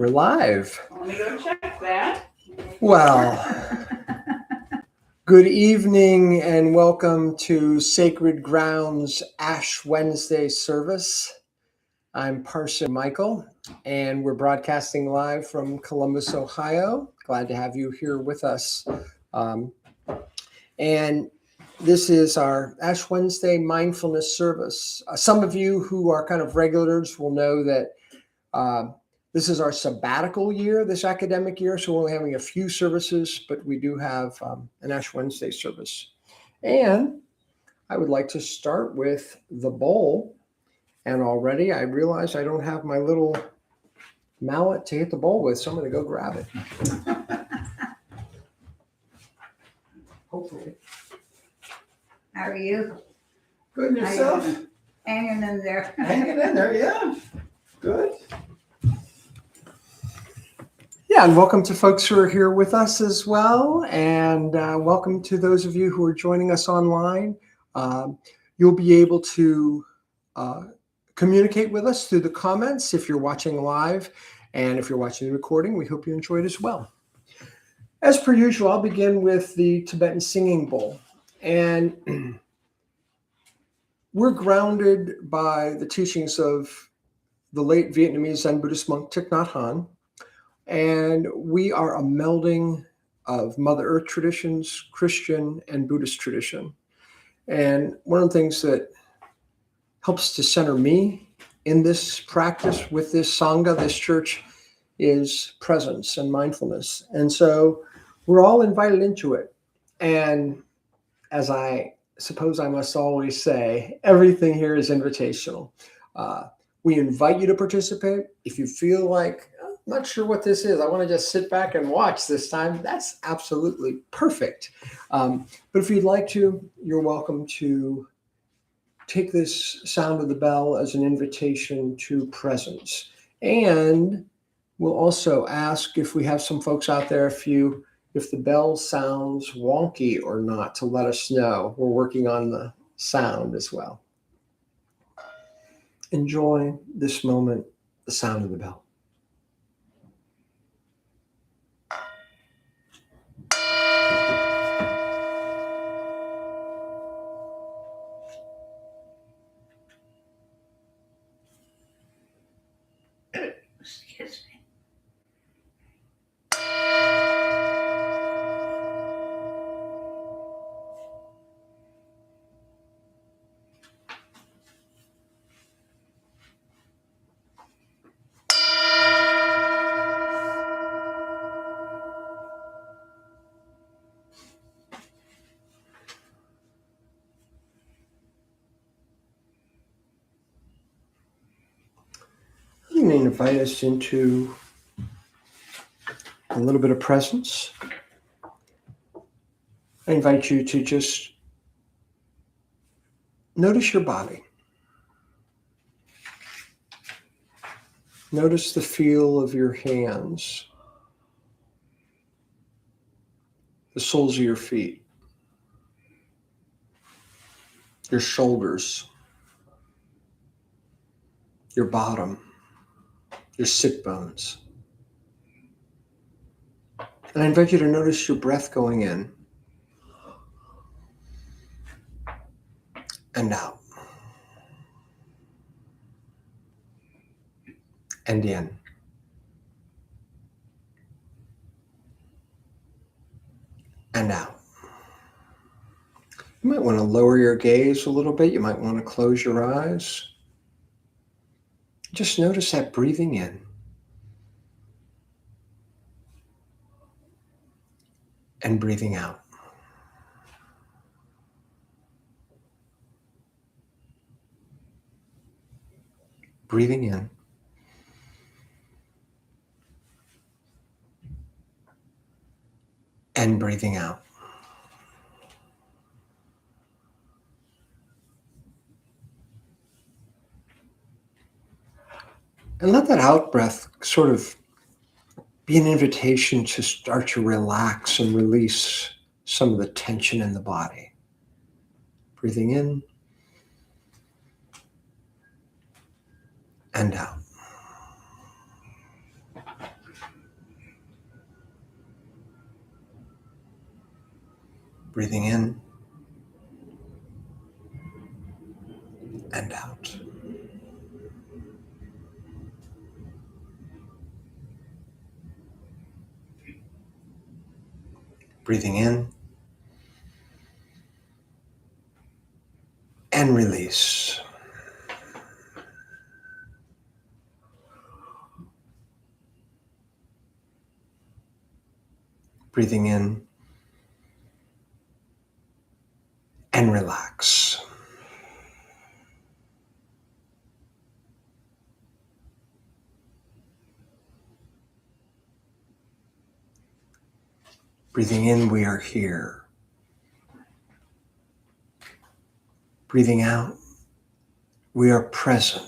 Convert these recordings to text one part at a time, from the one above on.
We're live. Let me go check that. Well, good evening and welcome to Sacred Grounds Ash Wednesday service. I'm Parson Michael, and we're broadcasting live from Columbus, Ohio. Glad to have you here with us. And this is our Ash Wednesday mindfulness service. Some of you who are kind of regulars will know that this is our sabbatical year, this academic year, so we're only having a few services, but we do have an Ash Wednesday service. And I would like to start with the bowl. And already I realize I don't have my little mallet to hit the bowl with, so I'm going to go grab it. Hopefully. How are you? Good, and yourself? Hanging in there. Hanging in there, yeah. Good. Yeah, and welcome to folks who are here with us as well. And welcome to those of you who are joining us online. You'll be able to communicate with us through the comments if you're watching live. And if you're watching the recording, we hope you enjoy it as well. As per usual, I'll begin with the Tibetan singing bowl. And we're grounded by the teachings of the late Vietnamese Zen Buddhist monk Thich Nhat Hanh. And we are a melding of Mother Earth traditions, Christian and Buddhist tradition. And one of the things that helps to center me in this practice with this Sangha, this church, is presence and mindfulness. And so we're all invited into it. And as I suppose I must always say, everything here is invitational. We invite you to participate. If you feel like, I'm not sure what this is, I want to just sit back and watch this time, that's absolutely perfect. But if you'd like to, you're welcome to take this sound of the bell as an invitation to presence. And we'll also ask if we have some folks out there, if the bell sounds wonky or not, to let us know. We're working on the sound as well. Enjoy this moment, the sound of the bell. Excuse me. I'm going to invite us into a little bit of presence. I invite you to just notice your body. Notice the feel of your hands, the soles of your feet, your shoulders, your bottom, your sit bones. And I invite you to notice your breath going in and out and in. And out. You might want to lower your gaze a little bit. You might want to close your eyes. Just notice that breathing in and breathing out. Breathing in and breathing out. And let that out breath sort of be an invitation to start to relax and release some of the tension in the body. Breathing in and out. Breathing in and out. Breathing in and release. Breathing in and relax. Breathing in, we are here. Breathing out, we are present.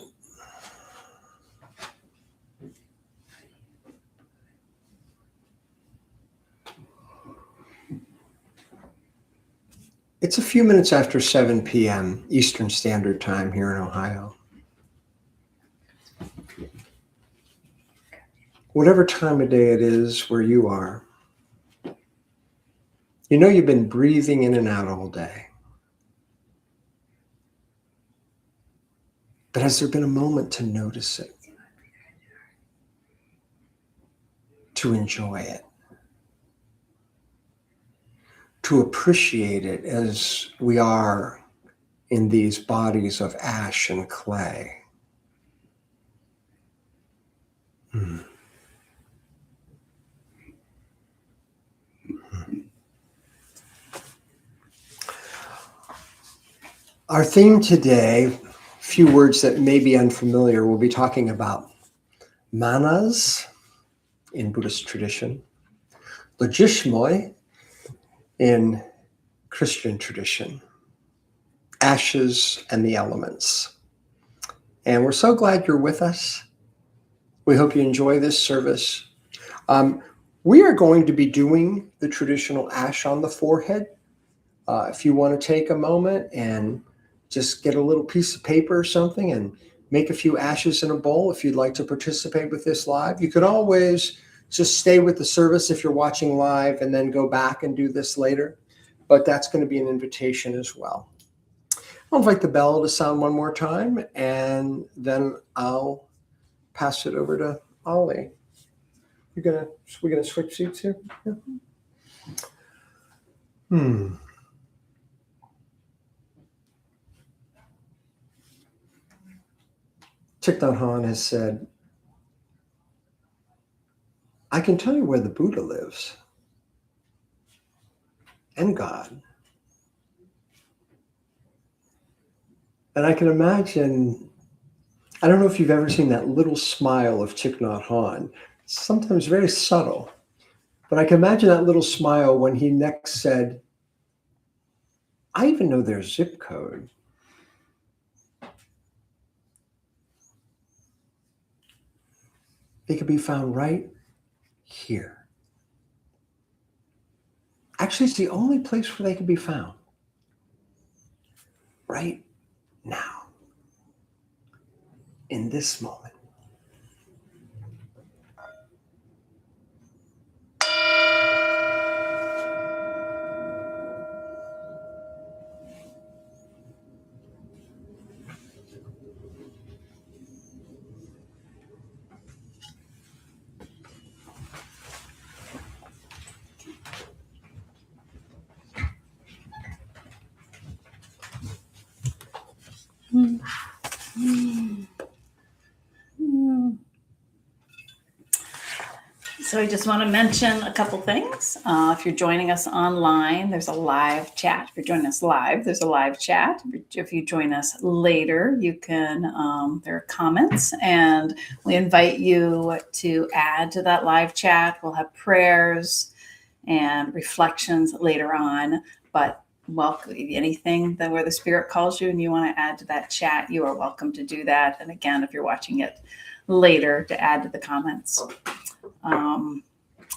It's a few minutes after 7 p.m. Eastern Standard Time here in Ohio. Whatever time of day it is where you are, you know you've been breathing in and out all day. But has there been a moment to notice it? To enjoy it? To appreciate it as we are in these bodies of ash and clay? Our theme today, a few words that may be unfamiliar, we'll be talking about manas in Buddhist tradition, Logismoi in Christian tradition, ashes and the elements. And we're so glad you're with us. We hope you enjoy this service. We are going to be doing the traditional ash on the forehead. If you want to take a moment and just get a little piece of paper or something and make a few ashes in a bowl if you'd like to participate with this live. You could always just stay with the service if you're watching live and then go back and do this later. But that's going to be an invitation as well. I'll invite the bell to sound one more time, and then I'll pass it over to Ollie. We're gonna switch seats here? Yeah. Thich Nhat Hanh has said, I can tell you where the Buddha lives and God. And I can imagine, I don't know if you've ever seen that little smile of Thich Nhat Hanh. It's sometimes very subtle, but I can imagine that little smile when he next said, I even know their zip code. They could be found right here. Actually, it's the only place where they can be found. Right now. In this moment. So I just want to mention a couple things. If you're joining us online, there's a live chat. If you're joining us live, there's a live chat. If you join us later, you can, there are comments, and we invite you to add to that live chat. We'll have prayers and reflections later on, but welcome anything that where the Spirit calls you and you want to add to that chat, you are welcome to do that. And again, if you're watching it later, to add to the comments.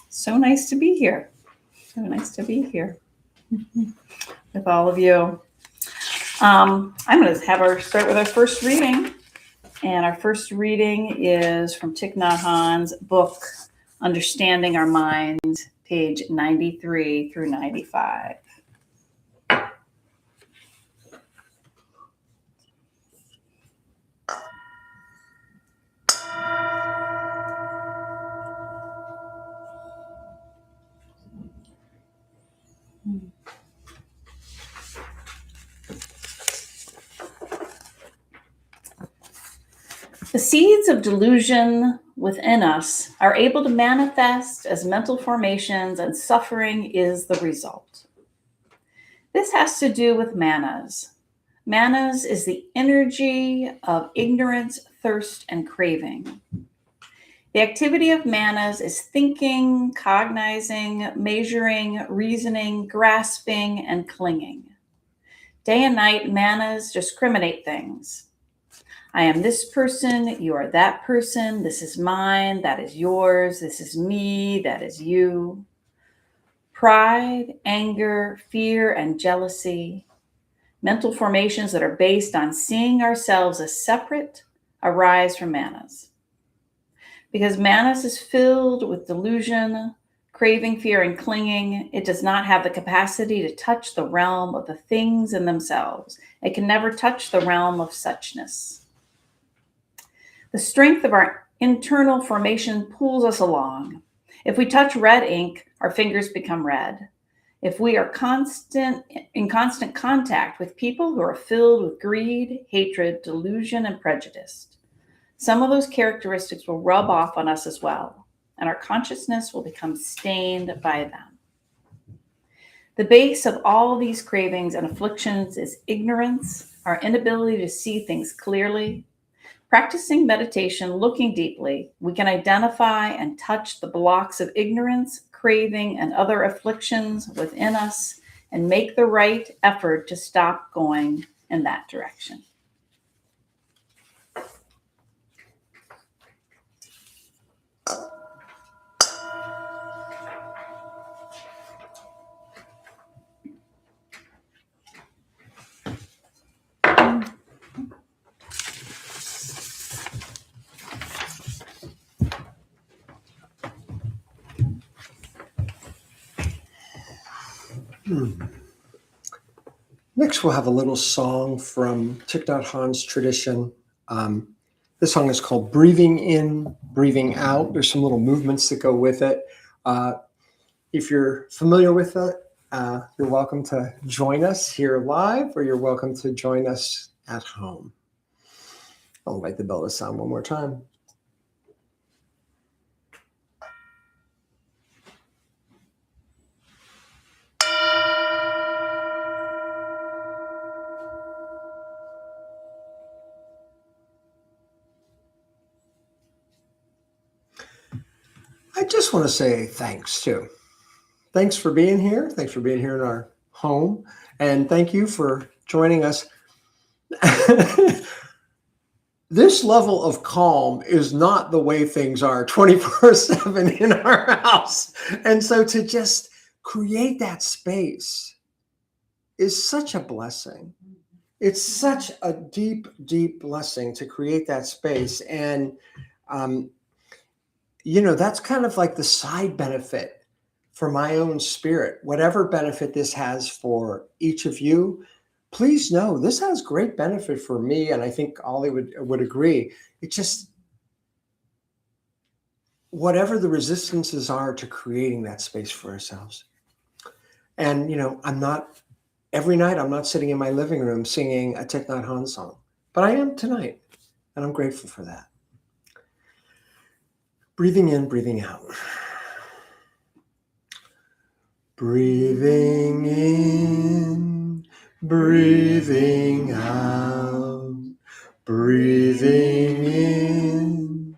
So nice to be here. So nice to be here with all of you. I'm going to have start with our first reading. And our first reading is from Thich Nhat Hanh's book, Understanding Our Mind, page 93 through 95. The seeds of delusion within us are able to manifest as mental formations, and suffering is the result. This has to do with manas. Manas is the energy of ignorance, thirst, and craving. The activity of manas is thinking, cognizing, measuring, reasoning, grasping, and clinging. Day and night, manas discriminate things. I am this person, you are that person, this is mine, that is yours, this is me, that is you. Pride, anger, fear, and jealousy, mental formations that are based on seeing ourselves as separate, arise from manas. Because manas is filled with delusion, craving, fear, and clinging, it does not have the capacity to touch the realm of the things in themselves. It can never touch the realm of suchness. The strength of our internal formation pulls us along. If we touch red ink, our fingers become red. If we are in constant contact with people who are filled with greed, hatred, delusion, and prejudice, some of those characteristics will rub off on us as well, and our consciousness will become stained by them. The base of all these cravings and afflictions is ignorance, our inability to see things clearly. Practicing meditation, looking deeply, we can identify and touch the blocks of ignorance, craving, and other afflictions within us and make the right effort to stop going in that direction. Next, we'll have a little song from Thich Nhat Hanh's tradition. This song is called Breathing In, Breathing Out. There's some little movements that go with it. If you're familiar with it, you're welcome to join us here live, or you're welcome to join us at home. I'll invite the bell to sound one more time. I just want to say thanks too. Thanks for being here. Thanks for being here in our home. And thank you for joining us. This level of calm is not the way things are 24/7 in our house. And so to just create that space is such a blessing. It's such a deep, deep blessing to create that space. And, that's kind of like the side benefit for my own spirit. Whatever benefit this has for each of you, please know this has great benefit for me. And I think Ollie would agree. It just, whatever the resistances are to creating that space for ourselves. And, every night I'm not sitting in my living room singing a Thich Nhat Hanh song, but I am tonight. And I'm grateful for that. Breathing in, breathing out. Breathing in, breathing out. Breathing in,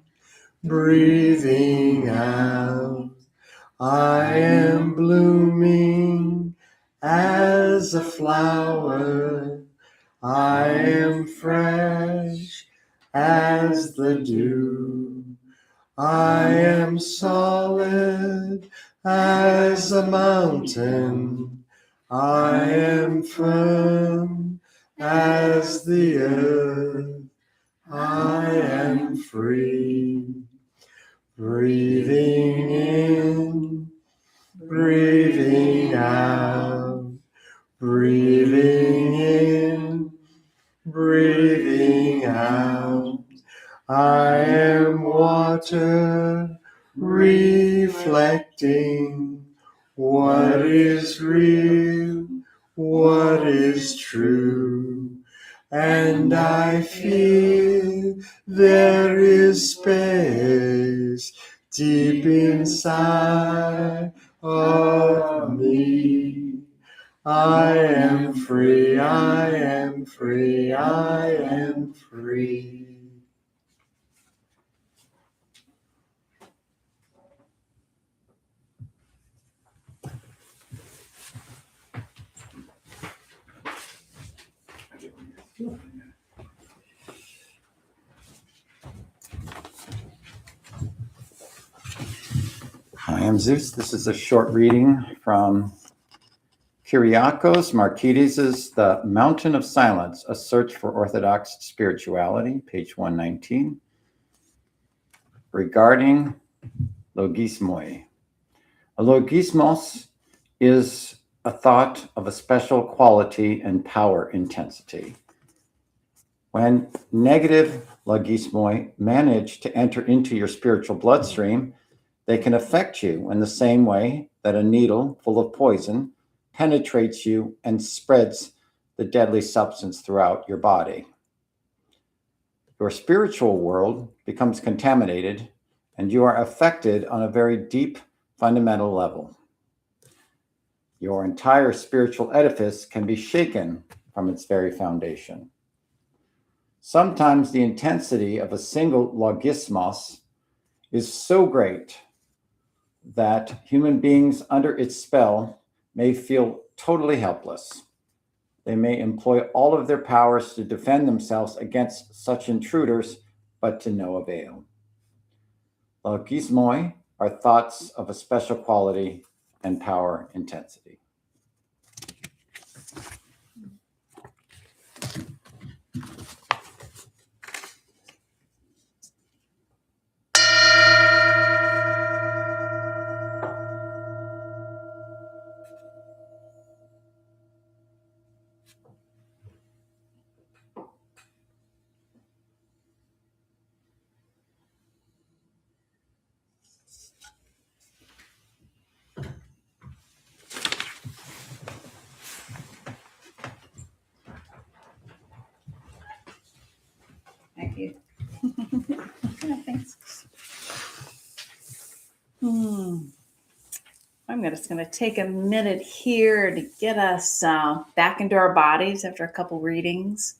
breathing out. I am blooming as a flower. I am fresh as the dew. I am solid as a mountain. I am firm as the earth. I am free. Breathing in, breathing out. Breathing in, breathing out. I am water reflecting what is real, what is true. and I feel there is space deep inside of me. I am free, I am free, I am free. I am Zeus. This is a short reading from Kyriakos Markides' The Mountain of Silence, A Search for Orthodox Spirituality, page 119, regarding Logismoi. A logismos is a thought of a special quality and power intensity. When negative logismoi manage to enter into your spiritual bloodstream, they can affect you in the same way that a needle full of poison penetrates you and spreads the deadly substance throughout your body. Your spiritual world becomes contaminated, and you are affected on a very deep, fundamental level. Your entire spiritual edifice can be shaken from its very foundation. Sometimes the intensity of a single logismos is so great that human beings under its spell may feel totally helpless. They may employ all of their powers to defend themselves against such intruders, but to no avail. Logismoi are thoughts of a special quality and power intensity. Thank you. Yeah, thanks. I'm just going to take a minute here to get us back into our bodies after a couple readings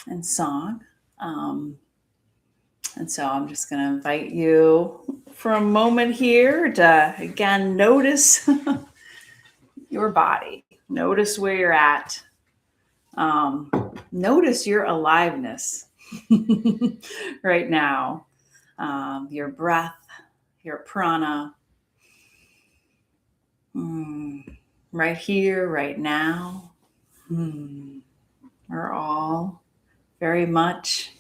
and song. And so I'm just going to invite you for a moment here to, again, notice your body. Notice where you're at. Notice your aliveness right now. Your breath, your prana. Right here, right now. We're all very much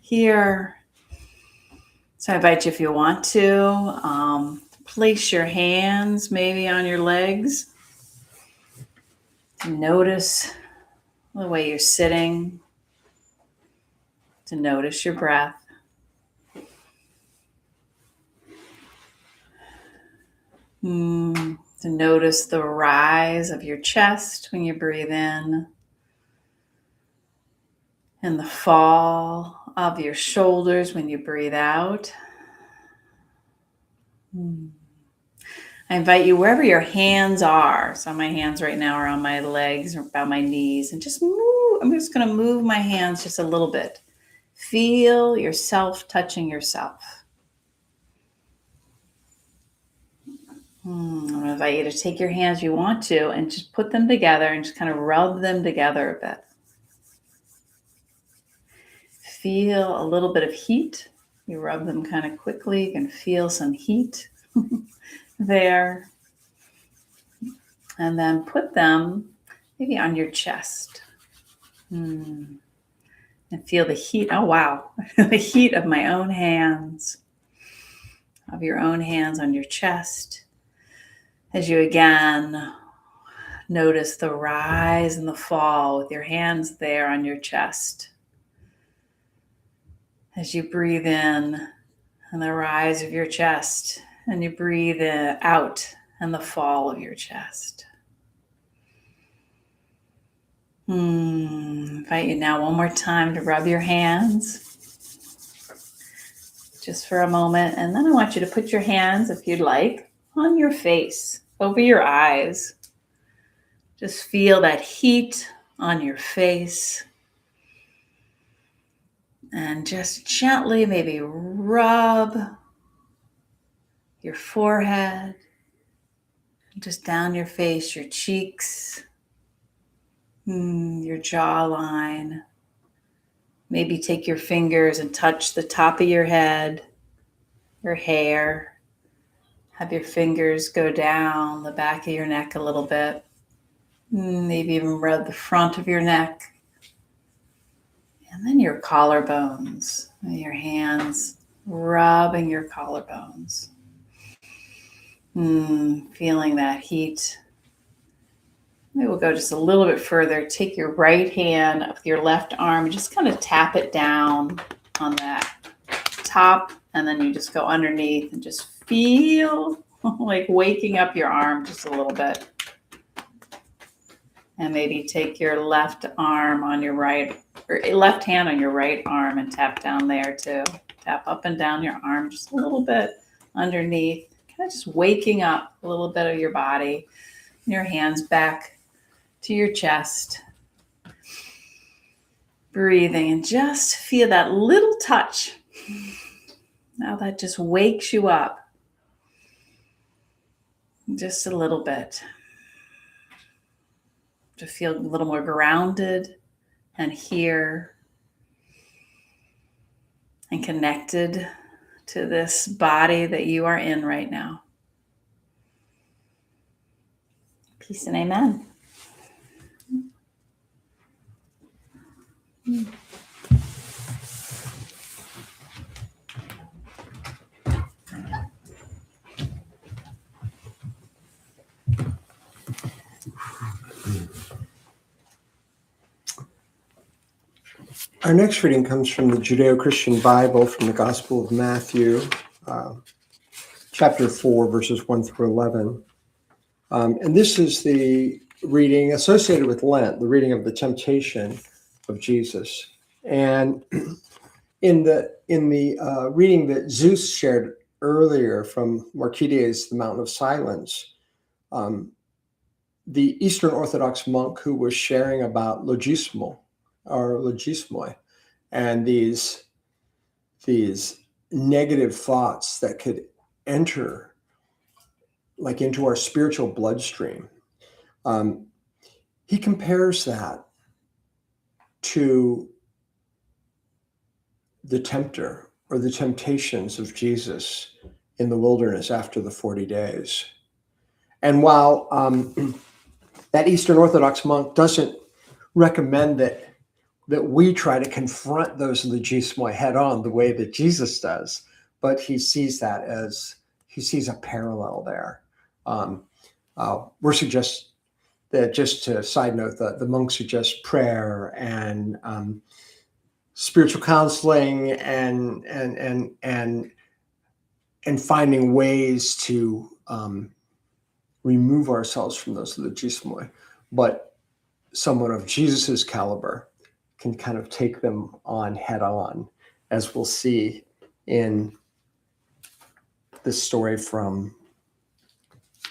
here. So I invite you, if you want to, place your hands maybe on your legs. Notice the way you're sitting. To notice your breath. To notice the rise of your chest when you breathe in. And the fall of your shoulders when you breathe out. I invite you wherever your hands are. So my hands right now are on my legs or about my knees. And just move. I'm just going to move my hands just a little bit. Feel yourself touching yourself. I'm going to invite you to take your hands if you want to and just put them together and just kind of rub them together a bit. Feel a little bit of heat. You rub them kind of quickly. You can feel some heat there. And then put them maybe on your chest. And feel the heat. Oh, wow. The heat of my own hands. Of your own hands on your chest. As you again notice the rise and the fall with your hands there on your chest. As you breathe in and the rise of your chest, and you breathe out and the fall of your chest. Invite you now one more time to rub your hands just for a moment. And then I want you to put your hands, if you'd like, on your face, over your eyes. Just feel that heat on your face. And just gently maybe rub your forehead, just down your face, your cheeks, your jawline. Maybe take your fingers and touch the top of your head, your hair. Have your fingers go down the back of your neck a little bit. Maybe even rub the front of your neck. And then your collarbones, your hands rubbing your collarbones. Feeling that heat. Maybe we'll go just a little bit further. Take your right hand up with your left arm, just kind of tap it down on that top, and then you just go underneath and just feel like waking up your arm just a little bit. And maybe take your left arm on your right, or left hand on your right arm and tap down there too. Tap up and down your arm just a little bit underneath, kind of just waking up a little bit of your body. Your hands back to your chest. Breathing and just feel that little touch. Now that just wakes you up. Just a little bit. To feel a little more grounded and here and connected to this body that you are in right now. Peace and amen. Our next reading comes from the Judeo-Christian Bible, from the Gospel of Matthew, chapter 4, verses 1 through 11. And this is the reading associated with Lent, the reading of the temptation of Jesus. And in the reading that Zeus shared earlier from Markides, the Mountain of Silence, the Eastern Orthodox monk who was sharing about Logismoi, and these negative thoughts that could enter like into our spiritual bloodstream. He compares that to the tempter or the temptations of Jesus in the wilderness after the 40 days. And while that Eastern Orthodox monk doesn't recommend that we try to confront those Logismoi head on the way that Jesus does, but he sees a parallel there. We're suggest that, just to side note, the monks suggest prayer and spiritual counseling and finding ways to remove ourselves from those Logismoi. But someone of Jesus's caliber can kind of take them on head on, as we'll see in this story from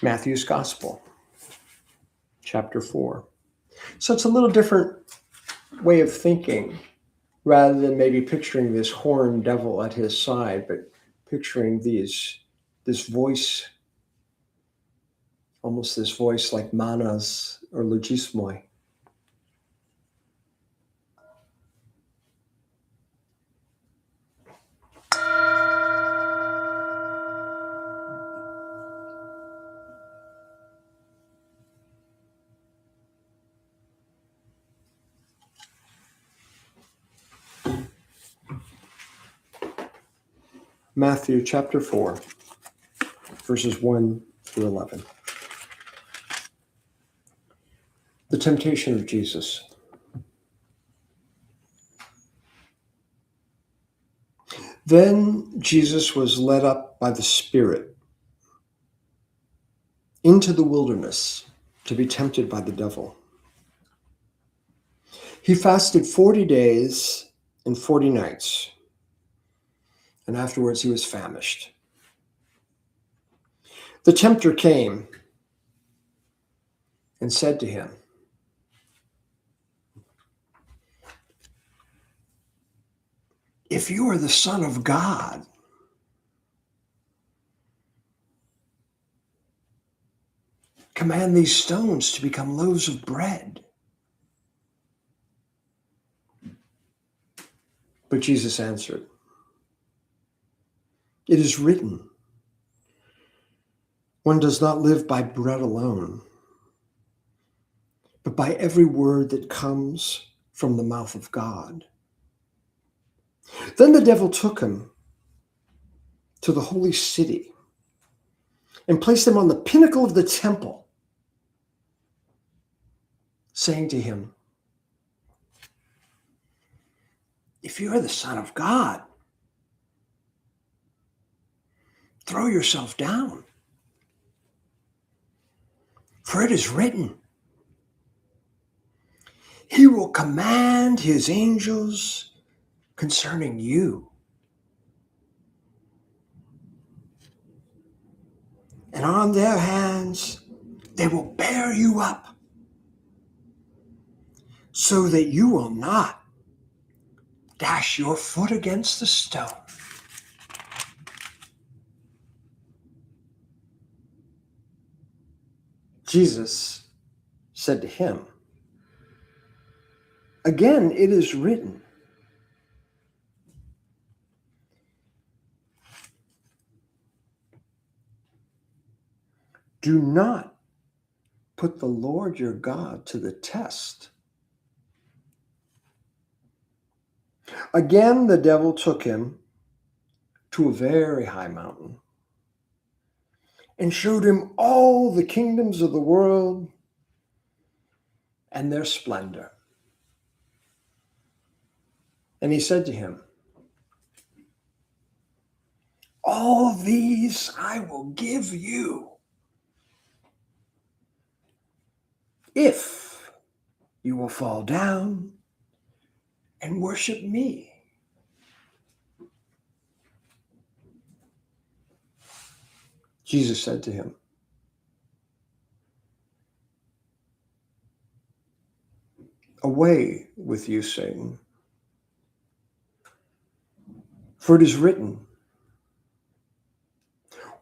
Matthew's Gospel, chapter 4. So it's a little different way of thinking, rather than maybe picturing this horned devil at his side, but picturing this voice, almost this voice like manas or Logismoi. Matthew chapter 4, verses 1 through 11. The temptation of Jesus. Then Jesus was led up by the Spirit into the wilderness to be tempted by the devil. He fasted 40 days and 40 nights, and afterwards he was famished. The tempter came and said to him, "If you are the Son of God, command these stones to become loaves of bread." But Jesus answered, "It is written, one does not live by bread alone, but by every word that comes from the mouth of God." Then the devil took him to the holy city and placed him on the pinnacle of the temple, saying to him, "If you are the Son of God, throw yourself down. For it is written, he will command his angels concerning you, and on their hands they will bear you up, so that you will not dash your foot against the stone." Jesus said to him, "Again, it is written, do not put the Lord your God to the test." Again, the devil took him to a very high mountain and showed him all the kingdoms of the world and their splendor. And he said to him, "All these I will give you if you will fall down and worship me." Jesus said to him, "Away with you, Satan. For it is written,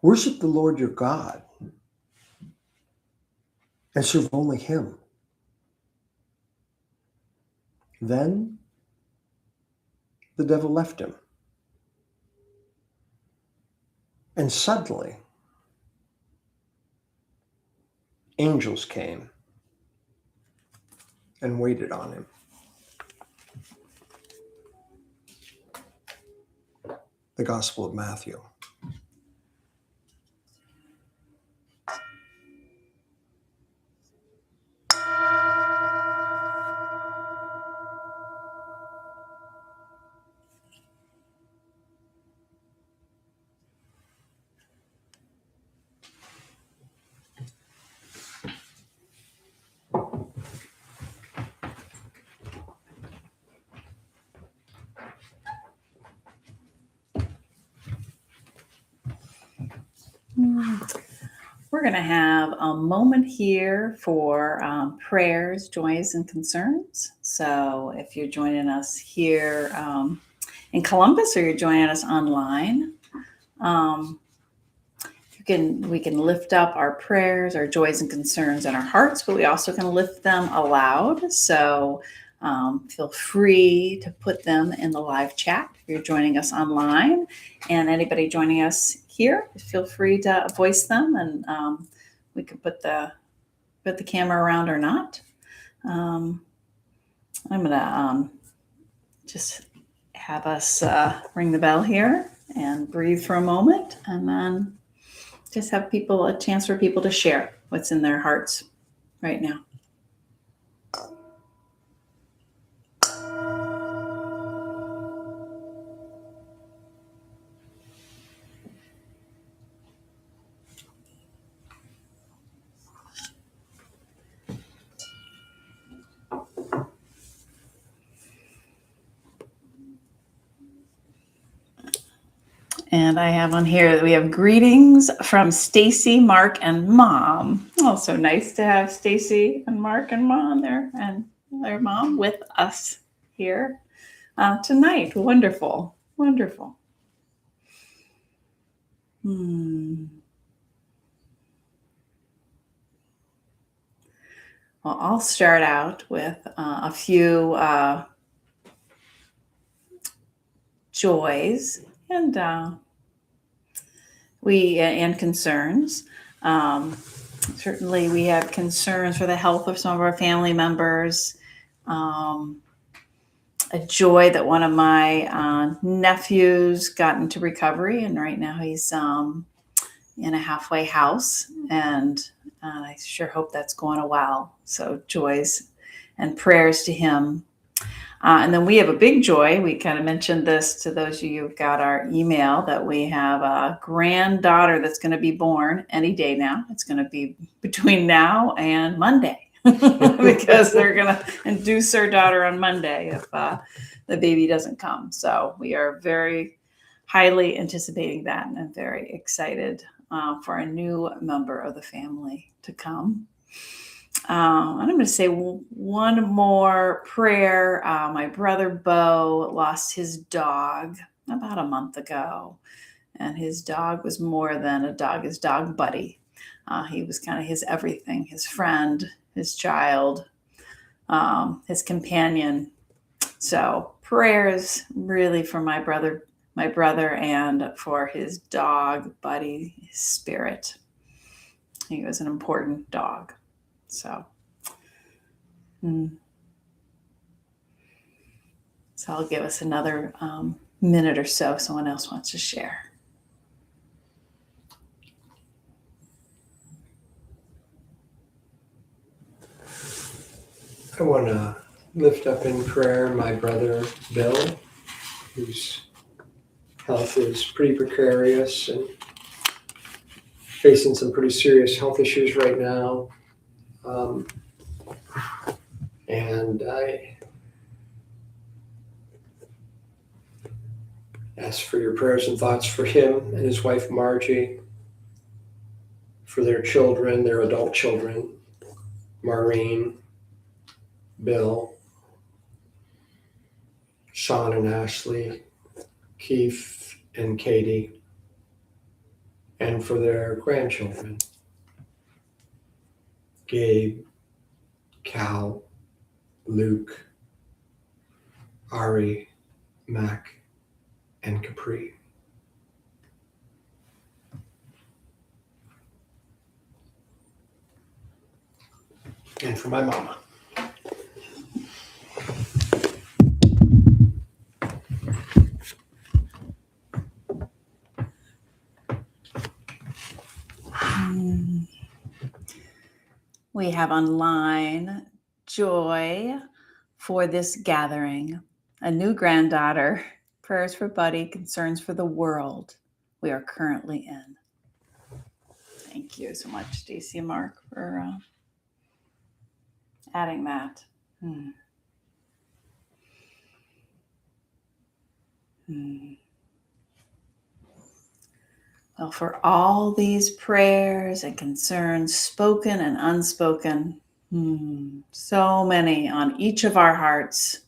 worship the Lord your God and serve only him." Then the devil left him. And suddenly, angels came and waited on him. The Gospel of Matthew. We're going to have a moment here for prayers, joys, and concerns. So if you're joining us here in Columbus or you're joining us online, we can lift up our prayers, our joys and concerns in our hearts, but we also can lift them aloud. So feel free to put them in the live chat if you're joining us online. And anybody joining us here, feel free to voice them, and we can put the camera around or not. I'm gonna just have us ring the bell here and breathe for a moment, and then just have a chance for people to share what's in their hearts right now. And I have on here that we have greetings from Stacy, Mark, and Mom. Oh, so nice to have Stacy and Mark and Mom there, and their mom with us here tonight. Wonderful, wonderful. Well, I'll start out with a few joys and and concerns. Certainly, we have concerns for the health of some of our family members. A joy that one of my nephews got into recovery, and right now he's in a halfway house, and I sure hope that's going well. So joys and prayers to him. And then we have a big joy. We kind of mentioned this to those of you who've got our email, that we have a granddaughter that's going to be born any day now. It's going to be between now and Monday because they're going to induce our daughter on Monday if the baby doesn't come. So we are very highly anticipating that, and I'm very excited for a new member of the family to come. And I'm going to say one more prayer. My brother Bo lost his dog about a month ago, and his dog was more than a dog, his dog buddy. He was kind of his everything, his friend, his child, his companion. So prayers really for my brother and for his dog buddy, his spirit. He was an important dog. So I'll give us another minute or so if someone else wants to share. I want to lift up in prayer my brother Bill, whose health is pretty precarious and facing some pretty serious health issues right now. And I ask for your prayers and thoughts for him and his wife Margie, for their children, their adult children, Maureen, Bill, Sean and Ashley, Keith and Katie, and for their grandchildren, Gabe, Cal, Luke, Ari, Mac, and Capri. And for my mama. We have online joy for this gathering, a new granddaughter, prayers for Buddy, concerns for the world we are currently in. Thank you so much, Stacy and Mark, for adding that. Well, for all these prayers and concerns, spoken and unspoken, so many on each of our hearts,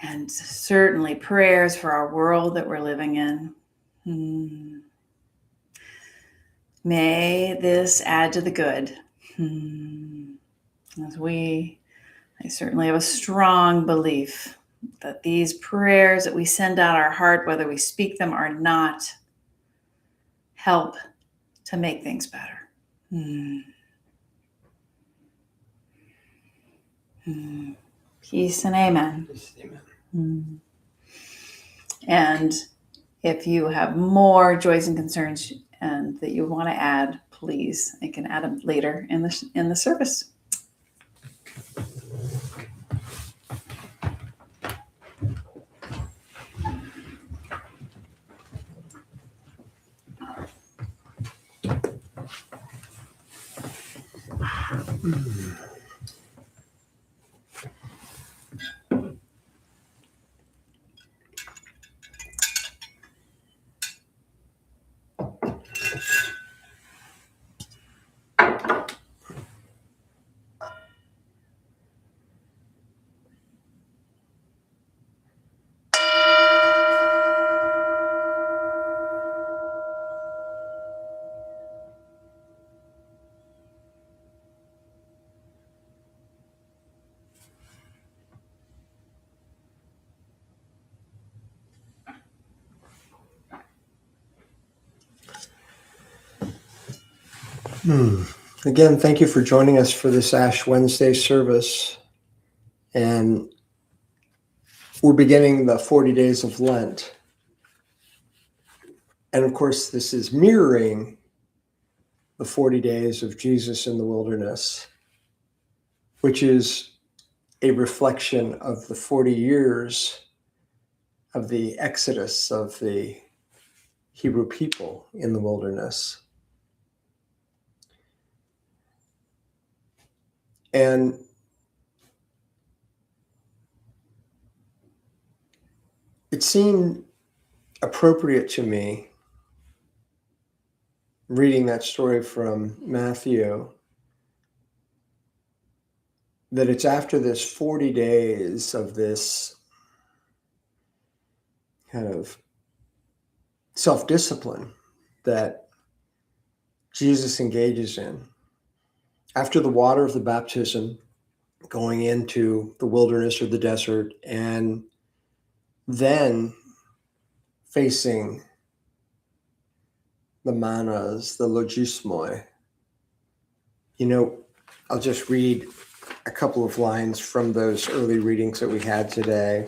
and certainly prayers for our world that we're living in. May this add to the good. As I certainly have a strong belief that these prayers that we send out our heart, whether we speak them or not, help to make things better. Peace and amen. Amen. And if you have more joys and concerns and that you want to add, please, I can add them later in the service. Again, thank you for joining us for this Ash Wednesday service. And we're beginning the 40 days of Lent. And of course, this is mirroring the 40 days of Jesus in the wilderness, which is a reflection of the 40 years of the exodus of the Hebrew people in the wilderness. And it seemed appropriate to me, reading that story from Matthew, that it's after this 40 days of this kind of self-discipline that Jesus engages in. After the water of the baptism, going into the wilderness or the desert, and then facing the manas, the logismoi. I'll just read a couple of lines from those early readings that we had today.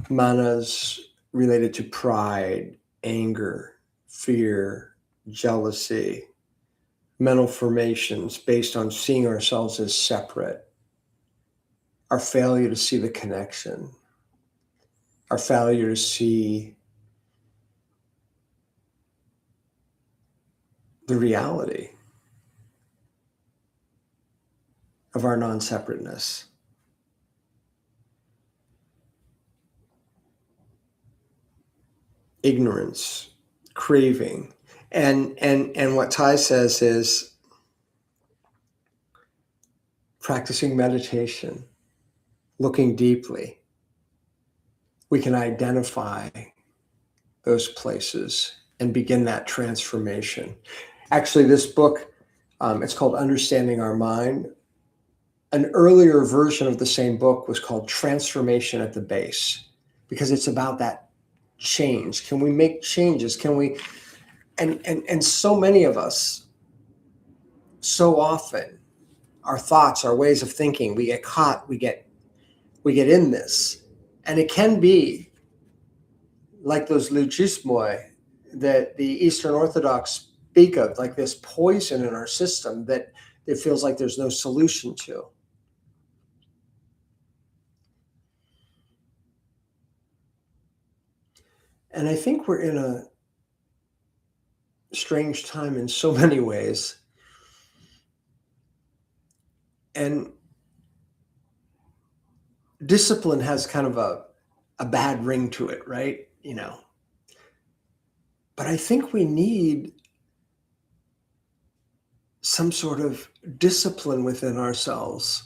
Manas related to pride, anger, fear, jealousy, mental formations based on seeing ourselves as separate, our failure to see the connection, our failure to see the reality of our non-separateness. Ignorance, craving, and what Ty says is practicing meditation, looking deeply. We can identify those places and begin that transformation. Actually, this book, it's called Understanding Our Mind. An earlier version of the same book was called Transformation at the Base, because it's about that change. Can we make changes? Can we? And so many of us, so often, our thoughts, our ways of thinking, we get caught, we get in this. And it can be like those logismoi that the Eastern Orthodox speak of, like this poison in our system that it feels like there's no solution to. And I think we're in a strange time in so many ways. And discipline has kind of a bad ring to it, right? But I think we need some sort of discipline within ourselves.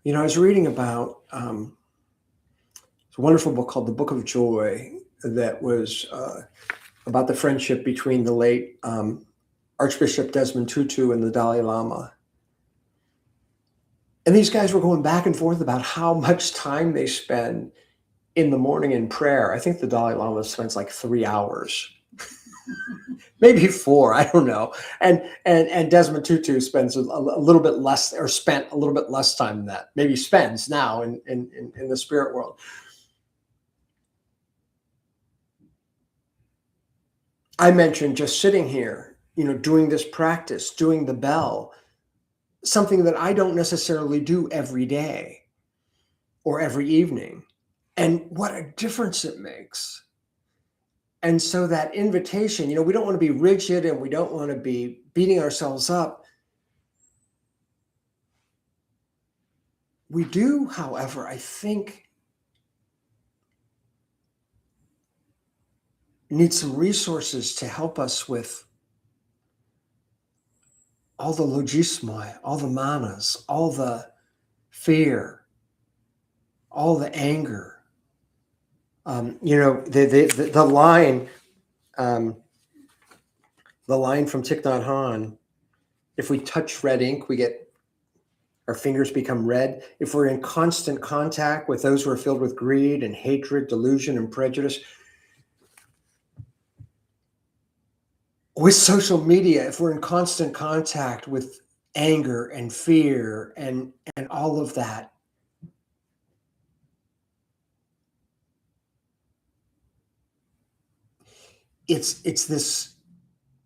I was reading about a wonderful book called The Book of Joy that was about the friendship between the late Archbishop Desmond Tutu and the Dalai Lama. And these guys were going back and forth about how much time they spend in the morning in prayer. I think the Dalai Lama spends like 3 hours, maybe 4, I don't know. And Desmond Tutu spends a little bit less, or spent a little bit less time than that. Maybe spends now in the spirit world. I mentioned just sitting here, doing this practice, doing the bell, something that I don't necessarily do every day or every evening, and what a difference it makes. And so that invitation, we don't want to be rigid and we don't want to be beating ourselves up. We do, however, I think, need some resources to help us with all the logismoi, all the manas, all the fear, all the anger. The line from Thich Nhat Hanh, if we touch red ink, we get our fingers become red. If we're in constant contact with those who are filled with greed and hatred, delusion, and prejudice, with social media, if we're in constant contact with anger and fear and all of that, it's this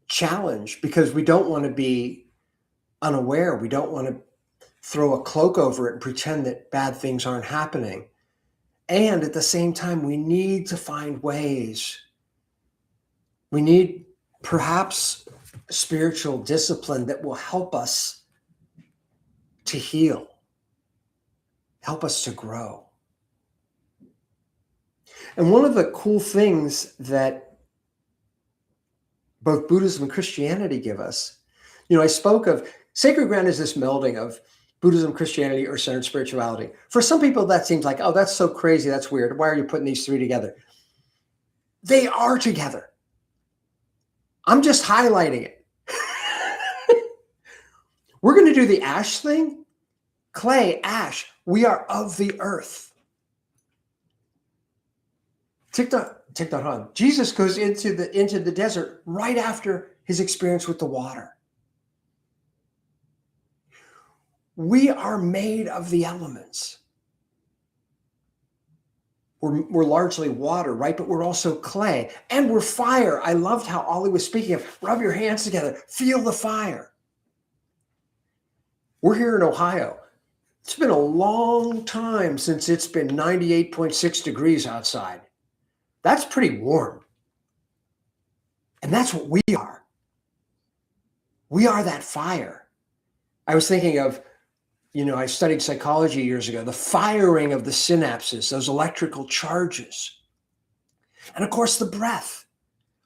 challenge because we don't want to be unaware. We don't want to throw a cloak over it and pretend that bad things aren't happening. And at the same time, we need to find ways. We need perhaps spiritual discipline that will help us to heal, help us to grow. And one of the cool things that both Buddhism and Christianity give us, I spoke of sacred ground is this melding of Buddhism, Christianity, or centered spirituality. For some people, that seems like, oh, that's so crazy, that's weird. Why are you putting these three together? They are together. I'm just highlighting it. We're going to do the ash thing. Clay, ash, we are of the earth. Thich Nhat Hanh. Jesus goes into the desert right after his experience with the water. We are made of the elements. We're largely water, right? But we're also clay and we're fire. I loved how Ollie was speaking of rub your hands together, feel the fire. We're here in Ohio. It's been a long time since it's been 98.6 degrees outside. That's pretty warm. And that's what we are. We are that fire. I was thinking of, I studied psychology years ago, the firing of the synapses, those electrical charges. And of course, the breath.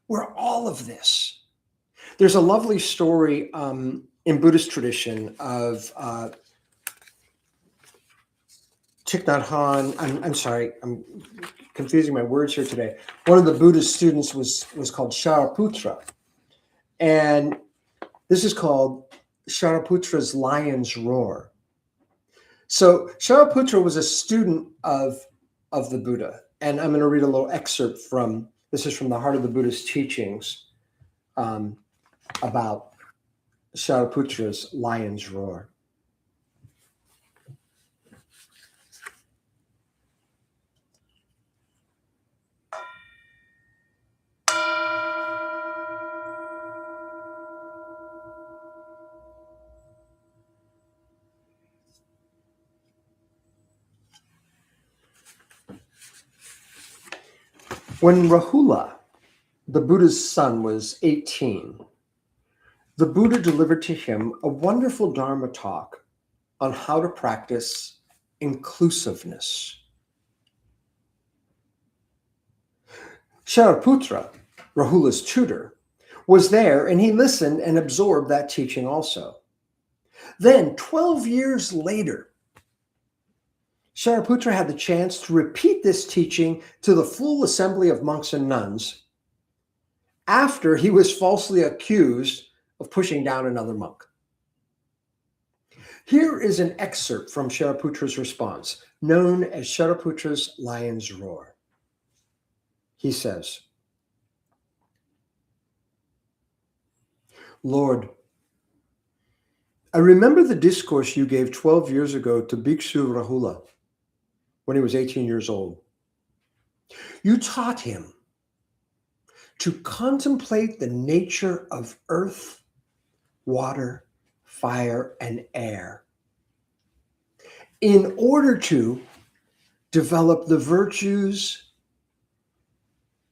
We're all of this. There's a lovely story in Buddhist tradition of Thich Nhat Hanh. I'm sorry, I'm confusing my words here today. One of the Buddhist students was called Shariputra. And this is called Shariputra's Lion's Roar. So Shariputra was a student of the Buddha. And I'm going to read a little excerpt this is from the Heart of the Buddhist Teachings about Shariputra's Lion's Roar. When Rahula, the Buddha's son, was 18, the Buddha delivered to him a wonderful Dharma talk on how to practice inclusiveness. Shariputra, Rahula's tutor, was there and he listened and absorbed that teaching also. Then, 12 years later, Shariputra had the chance to repeat this teaching to the full assembly of monks and nuns after he was falsely accused of pushing down another monk. Here is an excerpt from Shariputra's response, known as Shariputra's Lion's Roar. He says, Lord, I remember the discourse you gave 12 years ago to Bhikshu Rahula when he was 18 years old. You taught him to contemplate the nature of earth, water, fire, and air in order to develop the virtues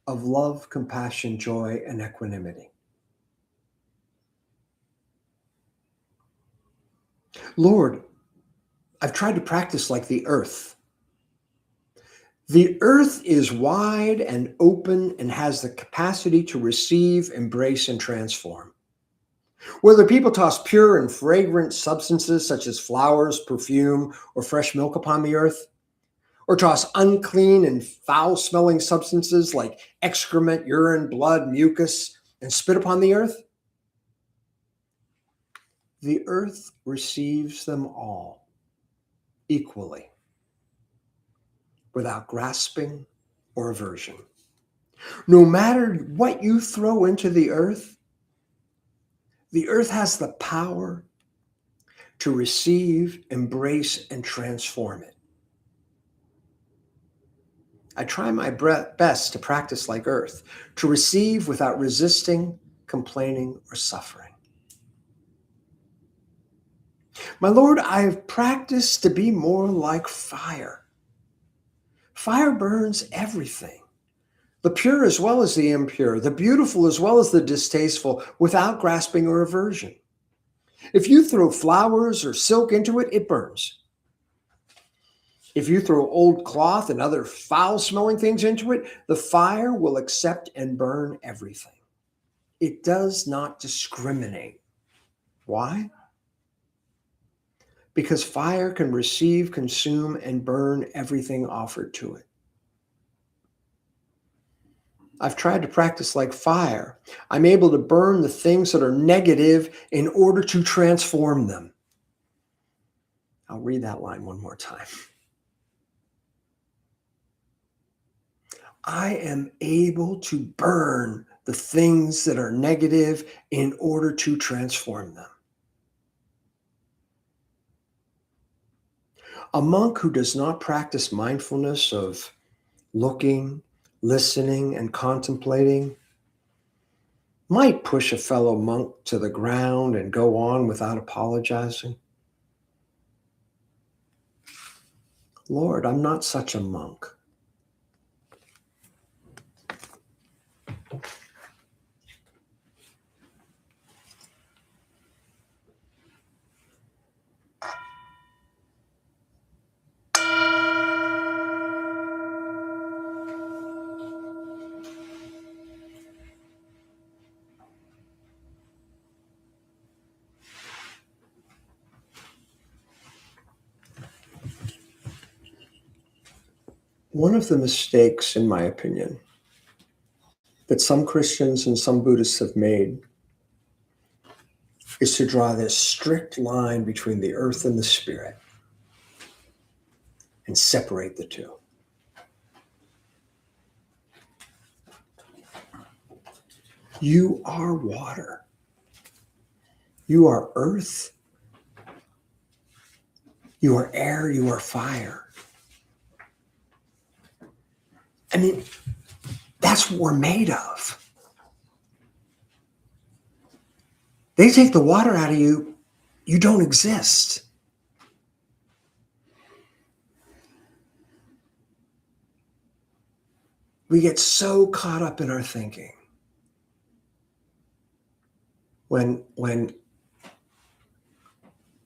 of love, compassion, joy, and equanimity. Lord, I've tried to practice like the earth. The earth is wide and open and has the capacity to receive, embrace, and transform. Whether people toss pure and fragrant substances such as flowers, perfume, or fresh milk upon the earth, or toss unclean and foul-smelling substances like excrement, urine, blood, mucus, and spit upon the earth receives them all. equally, without grasping or aversion. No matter what you throw into the earth has the power to receive, embrace, and transform it. I try my best to practice like earth, to receive without resisting, complaining, or suffering. My Lord, I have practiced to be more like fire. Fire burns everything, the pure as well as the impure, the beautiful as well as the distasteful, without grasping or aversion. If you throw flowers or silk into it, it burns. If you throw old cloth and other foul-smelling things into it, the fire will accept and burn everything. It does not discriminate. Why? Because fire can receive, consume, and burn everything offered to it. I've tried to practice like fire. I'm able to burn the things that are negative in order to transform them. I'll read that line one more time. I am able to burn the things that are negative in order to transform them. A monk who does not practice mindfulness of looking, listening, and contemplating might push a fellow monk to the ground and go on without apologizing. Lord, I'm not such a monk. One of the mistakes, in my opinion, that some Christians and some Buddhists have made is to draw this strict line between the earth and the spirit and separate the two. You are water. You are earth. You are air. You are fire. I mean, that's what we're made of. They take the water out of you, you don't exist. We get so caught up in our thinking. When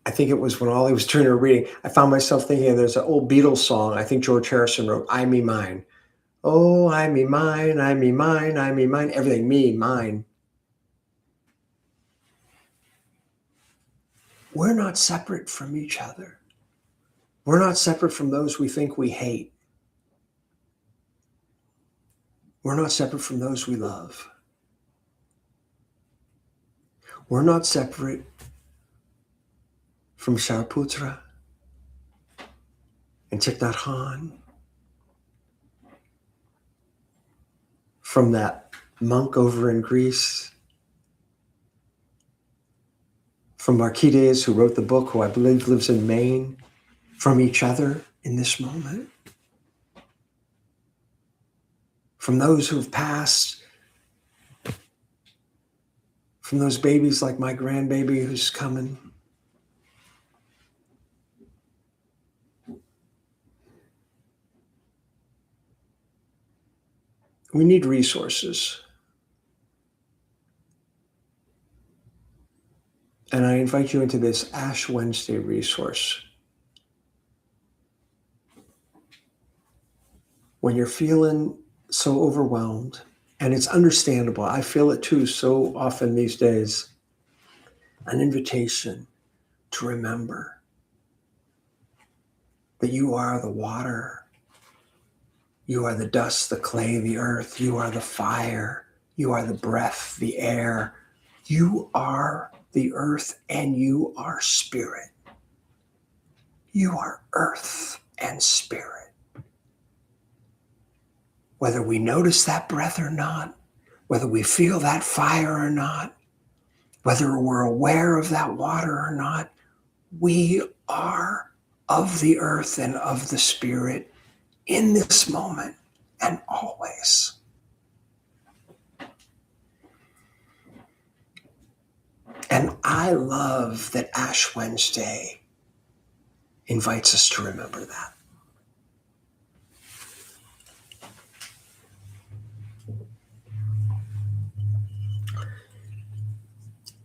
I think it was when Ollie was doing her reading, I found myself thinking there's an old Beatles song, I think George Harrison wrote, I, me, mine. Oh, I, me, mine, I, me, mine, I, me, mine, everything, me, mine. We're not separate from each other. We're not separate from those we think we hate. We're not separate from those we love. We're not separate from Shariputra and Thich Nhat Hanh, from that monk over in Greece, from Marquides, who wrote the book, who I believe lives in Maine, from each other in this moment, from those who've passed, from those babies like my grandbaby who's coming. We need resources. And I invite you into this Ash Wednesday resource. When you're feeling so overwhelmed, and it's understandable, I feel it too so often these days, an invitation to remember that you are the water, you are the dust, the clay, the earth, you are the fire, you are the breath, the air, you are the earth, and you are spirit. You are earth and spirit. Whether we notice that breath or not, whether we feel that fire or not, whether we're aware of that water or not, we are of the earth and of the spirit in this moment and always. And I love that Ash Wednesday invites us to remember that.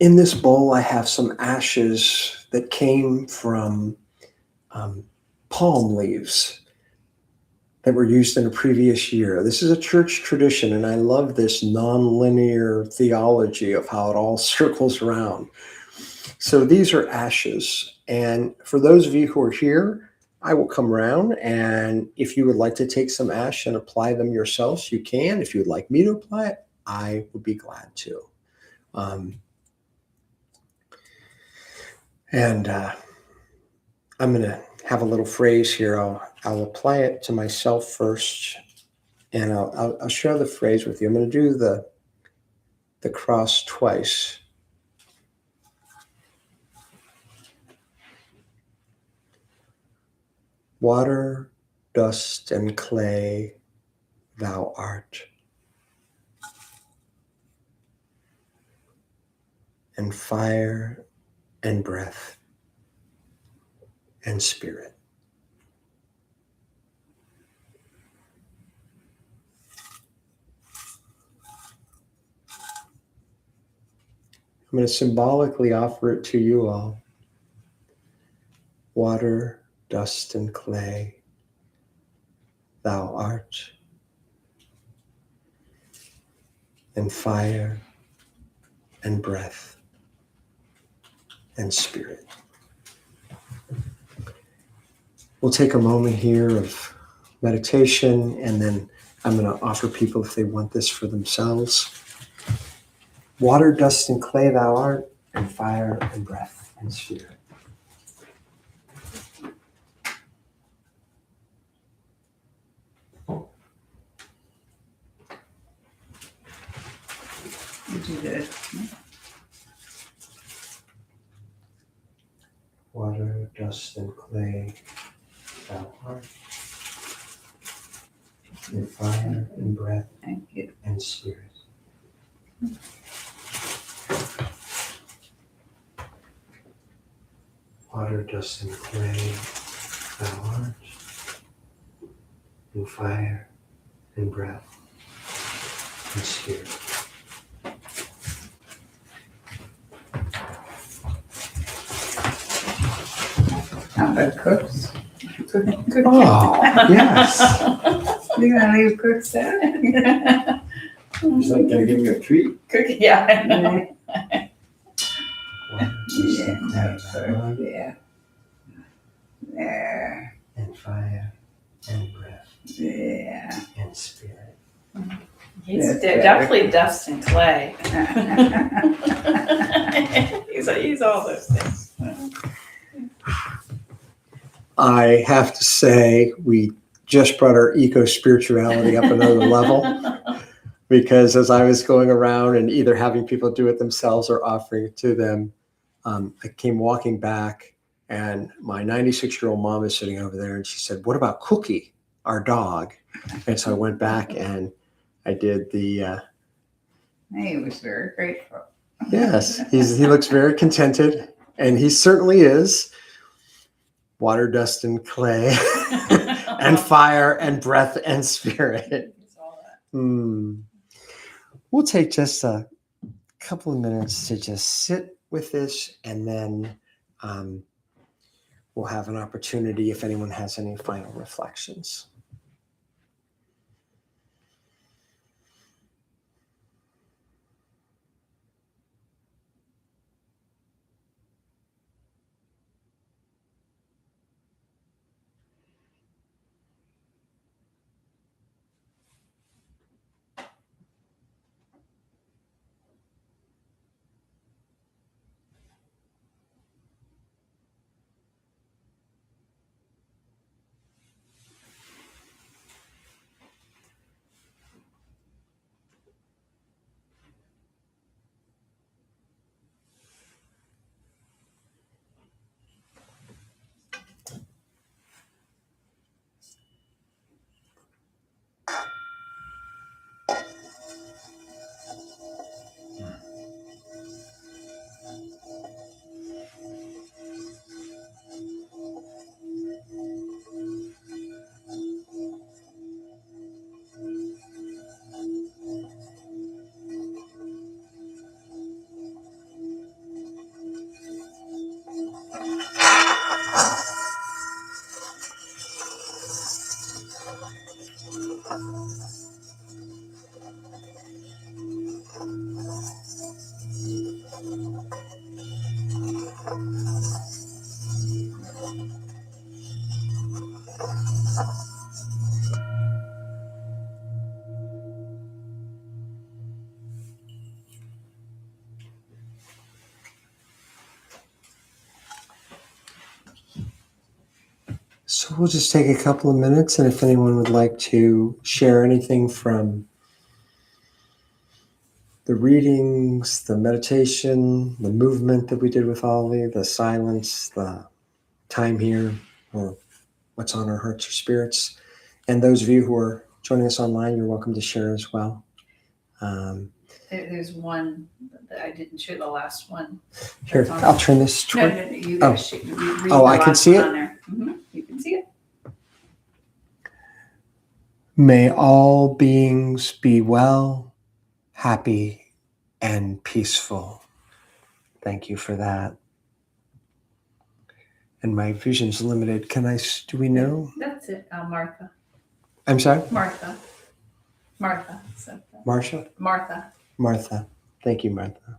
In this bowl, I have some ashes that came from palm leaves that were used in a previous year. This is a church tradition, and I love this nonlinear theology of how it all circles around. So these are ashes. And for those of you who are here, I will come around, and if you would like to take some ash and apply them yourselves, you can. If you would like me to apply it, I would be glad to. I'm going to have a little phrase here. I'll apply it to myself first, and I'll share the phrase with you. I'm going to do the cross twice. Water, dust, and clay, thou art. And fire and breath and spirit. I'm going to symbolically offer it to you all. Water, dust, and clay, thou art. And fire and breath and spirit. We'll take a moment here of meditation, and then I'm going to offer people if they want this for themselves. Water, dust, and clay thou art, and fire and breath and spirit. You do good. Water, dust, and clay thou art, and fire and breath Thank you. and spirit. Water, dust, and clay thou art, and fire and breath and spirit. How about cooks? Oh, yes. You gonna leave cooks out? He's like, gonna give me a treat. Cookie, yeah, I know. Water, dust, and clay thou art, Yeah. There. and fire and breath Yeah. and spirit. He's That's definitely dust and clay. he's all those things. I have to say, we just brought our eco-spirituality up another level, because as I was going around and either having people do it themselves or offering it to them, I came walking back, and my 96-year-old mom is sitting over there, and she said, "What about Cookie, our dog?" And so I went back and I did the, He was very grateful. yes, he looks very contented, and he certainly is. Water, dust, and clay, and fire, and breath, and spirit. He's all that. We'll take just a couple of minutes to just sit with this, and then we'll have an opportunity if anyone has any final reflections. So we'll just take a couple of minutes, and if anyone would like to share anything from the readings, the meditation, the movement that we did with Ollie, the silence, the time here, or what's on our hearts or spirits. And those of you who are joining us online, you're welcome to share as well. There's one that I didn't share, the last one. Here, I'll turn this No, toward. no, no, you Oh. guys should read Oh, the I can last see one it? on there. You can see it. May all beings be well, happy, and peaceful. Thank you for that. And my vision's limited. Do we know? That's it, Martha. I'm sorry? Martha. So, Marsha? Martha. Martha. Thank you, Martha.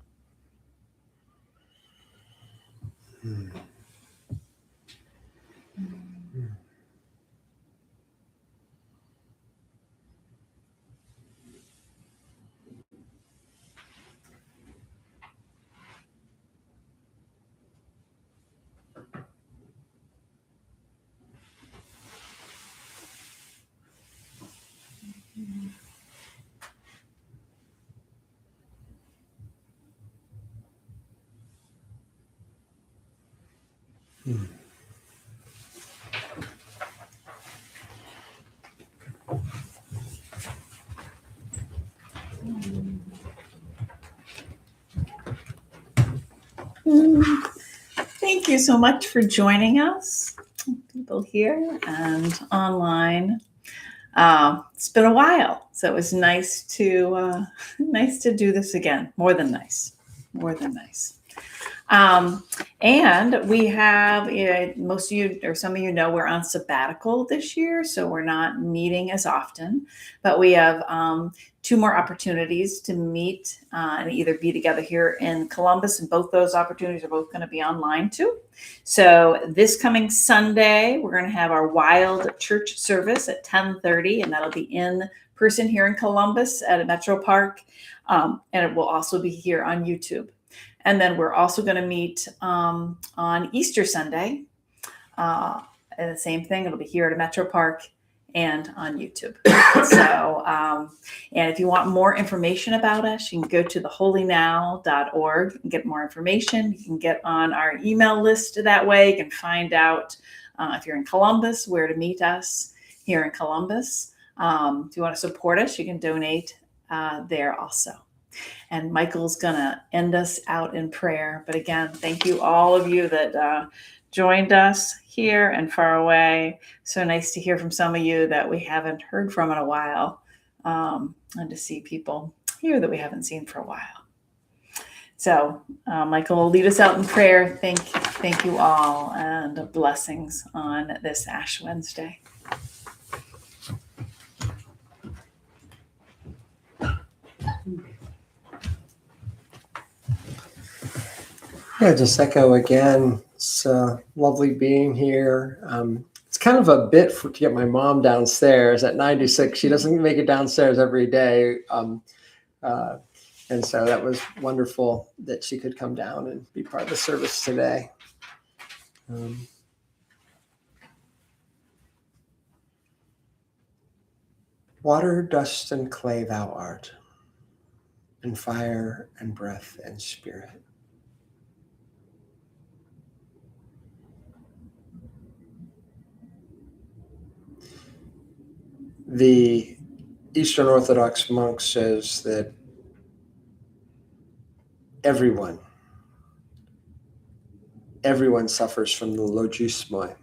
Thank you so much for joining us, people here and online. It's been a while, so it was nice to do this again. More than nice. And we have, most of you or some of you know, we're on sabbatical this year, so we're not meeting as often, but we have 2 more opportunities to meet and either be together here in Columbus, and both those opportunities are both going to be online too. So this coming Sunday, we're going to have our Wild Church service at 10:30, and that'll be in person here in Columbus at a Metro Park, and it will also be here on YouTube. And then we're also going to meet on Easter Sunday. And the same thing, it'll be here at a Metro Park and on YouTube. So, and if you want more information about us, you can go to theholynow.org and get more information. You can get on our email list that way. You can find out if you're in Columbus, where to meet us here in Columbus. If you want to support us, you can donate there also. And Michael's going to end us out in prayer. But again, thank you all of you that joined us here and far away. So nice to hear from some of you that we haven't heard from in a while, and to see people here that we haven't seen for a while. So Michael will lead us out in prayer. Thank you all, and blessings on this Ash Wednesday. Yeah, just echo again. It's lovely being here. It's kind of a bit to get my mom downstairs at 96. She doesn't make it downstairs every day. And so that was wonderful that she could come down and be part of the service today. Water, dust, and clay thou art, and fire and breath and spirit. The Eastern Orthodox monk says that everyone suffers from the Logismoi.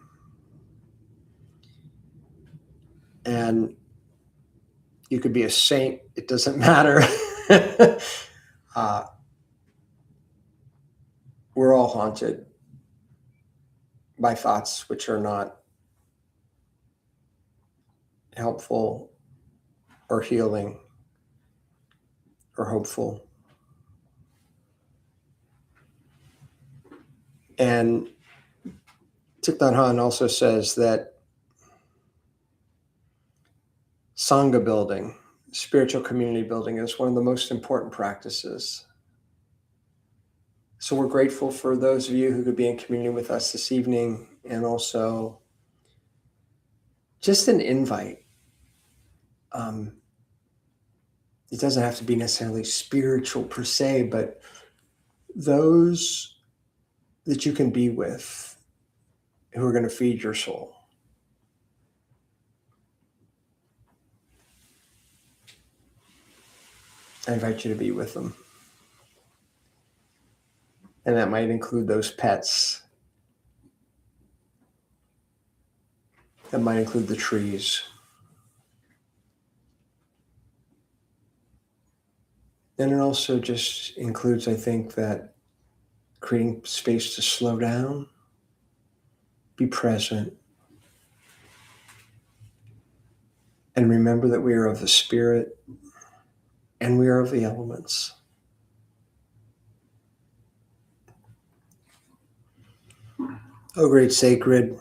And you could be a saint, it doesn't matter. We're all haunted by thoughts which are not helpful or healing or hopeful. And Thich Nhat Hanh also says that Sangha building, spiritual community building, is one of the most important practices. So we're grateful for those of you who could be in community with us this evening, and also just an invite. It doesn't have to be necessarily spiritual per se, but those that you can be with who are going to feed your soul. I invite you to be with them. And that might include those pets. That might include the trees. And it also just includes, I think, that creating space to slow down, be present, and remember that we are of the spirit and we are of the elements. Oh, great sacred,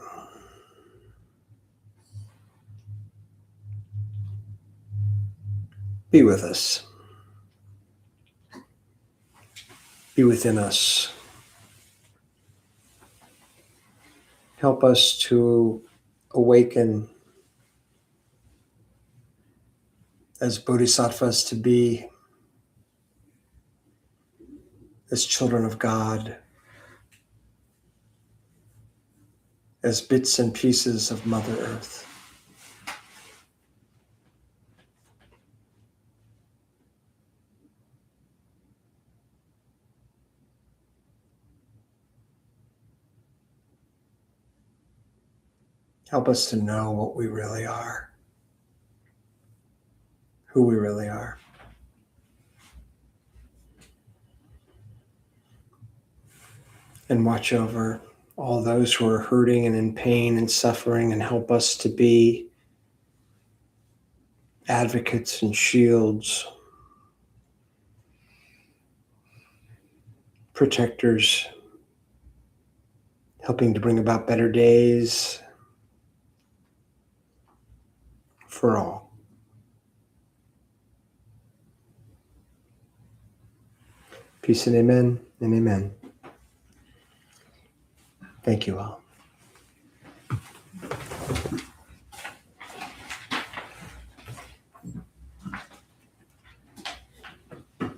be with us. Be within us. Help us to awaken as bodhisattvas, to be as children of God, as bits and pieces of Mother Earth. Help us to know what we really are, who we really are. And watch over all those who are hurting and in pain and suffering, and help us to be advocates and shields, protectors, helping to bring about better days for all. Peace and amen and amen. Thank you all.